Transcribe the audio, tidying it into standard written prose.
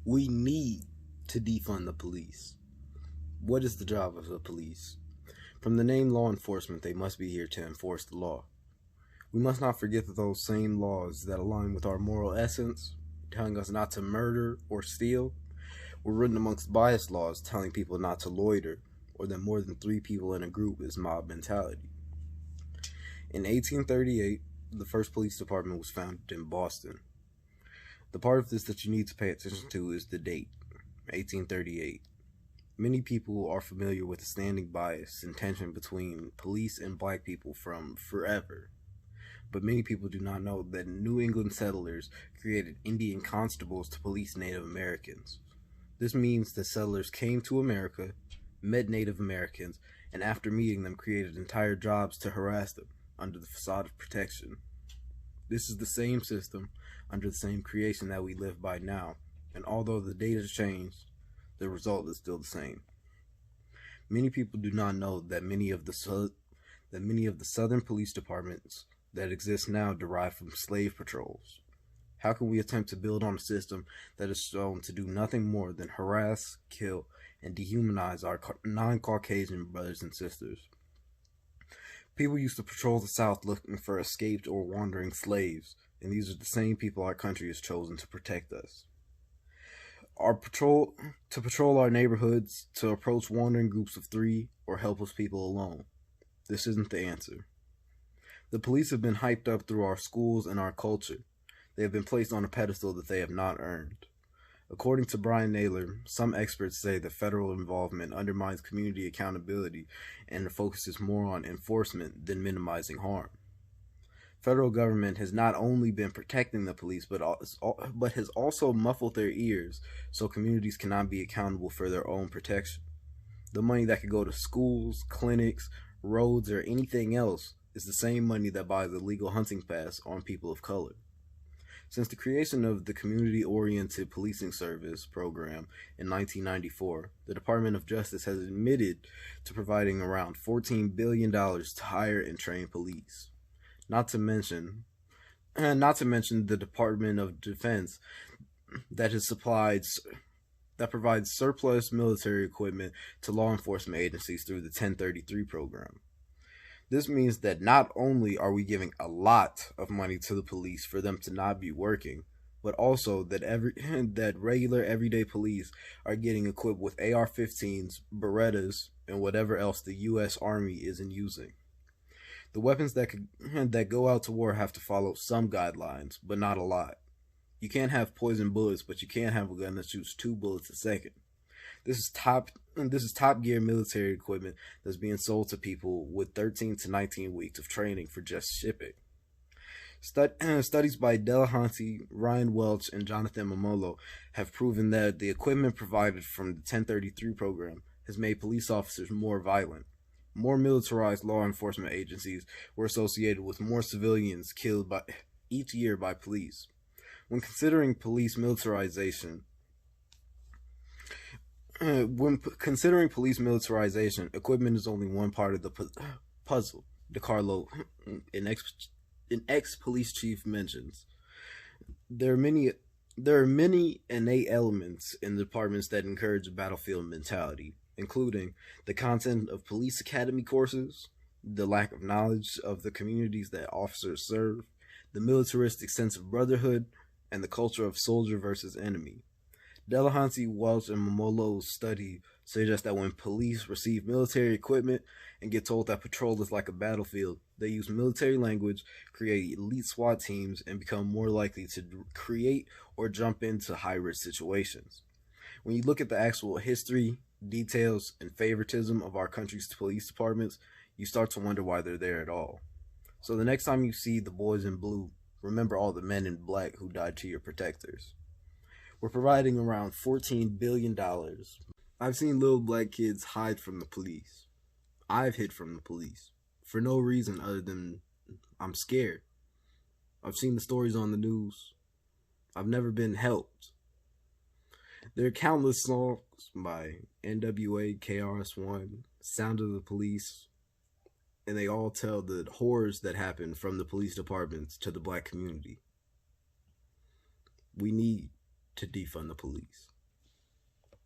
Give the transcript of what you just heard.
We need to defund the police. What is the job of the police? From the name law enforcement, they must be here to enforce the law. We must not forget that those same laws that align with our moral essence, telling us not to murder or steal, were written amongst biased laws telling people not to loiter, or that more than 3 people in a group is mob mentality. In 1838, the first police department was founded in Boston. The part of this that you need to pay attention to is the date, 1838. Many people are familiar with the standing bias and tension between police and black people from forever. But many people do not know that New England settlers created Indian constables to police Native Americans. This means that settlers came to America, met Native Americans, and after meeting them created entire jobs to harass them under the facade of protection. This is the same system under the same creation that we live by now, and although the date has changed, the result is still the same. Many people do not know that many of the southern police departments that exist now derive from slave patrols. How can we attempt to build on a system that is shown to do nothing more than harass, kill, and dehumanize our non-Caucasian brothers and sisters? People used to patrol the South looking for escaped or wandering slaves, and these are the same people our country has chosen to protect us. To patrol our neighborhoods, to approach wandering groups of 3 or helpless people alone. This isn't the answer. The police have been hyped up through our schools and our culture. They have been placed on a pedestal that they have not earned. According to Brian Naylor, some experts say that federal involvement undermines community accountability and focuses more on enforcement than minimizing harm. Federal government has not only been protecting the police, but has also muffled their ears so communities cannot be accountable for their own protection. The money that could go to schools, clinics, roads, or anything else is the same money that buys a legal hunting pass on people of color. Since the creation of the Community-Oriented Policing Service program in 1994, the Department of Justice has admitted to providing around $14 billion to hire and train police. Not to mention the Department of Defense that provides surplus military equipment to law enforcement agencies through the 1033 program. This means that not only are we giving a lot of money to the police for them to not be working, but also that that regular everyday police are getting equipped with AR-15s, Berettas, and whatever else the U.S. Army isn't using. The weapons that go out to war have to follow some guidelines, but not a lot. You can't have poison bullets, but you can have a gun that shoots 2 bullets a second. This is top gear military equipment that's being sold to people with 13 to 19 weeks of training for just shipping. Studies by Delahanty, Ryan Welch, and Jonathan Momolo have proven that the equipment provided from the 1033 program has made police officers more violent. More militarized law enforcement agencies were associated with more civilians killed each year by police. When considering police militarization, equipment is only one part of the puzzle, DeCarlo, an ex-police chief, mentions. There are many innate elements in the departments that encourage a battlefield mentality, including the content of police academy courses, the lack of knowledge of the communities that officers serve, the militaristic sense of brotherhood, and the culture of soldier versus enemy. Delahanty, Welch, and Momolo's study suggests that when police receive military equipment and get told that patrol is like a battlefield, they use military language, create elite SWAT teams, and become more likely to create or jump into high-risk situations. When you look at the actual history, details, and favoritism of our country's police departments, you start to wonder why they're there at all. So the next time you see the boys in blue, remember all the men in black who died to your protectors. We're providing around $14 billion. I've seen little black kids hide from the police. I've hid from the police for no reason other than I'm scared. I've seen the stories on the news. I've never been helped. There are countless songs by NWA, KRS-One, Sound of the Police, and they all tell the horrors that happen from the police departments to the black community. We need to defund the police.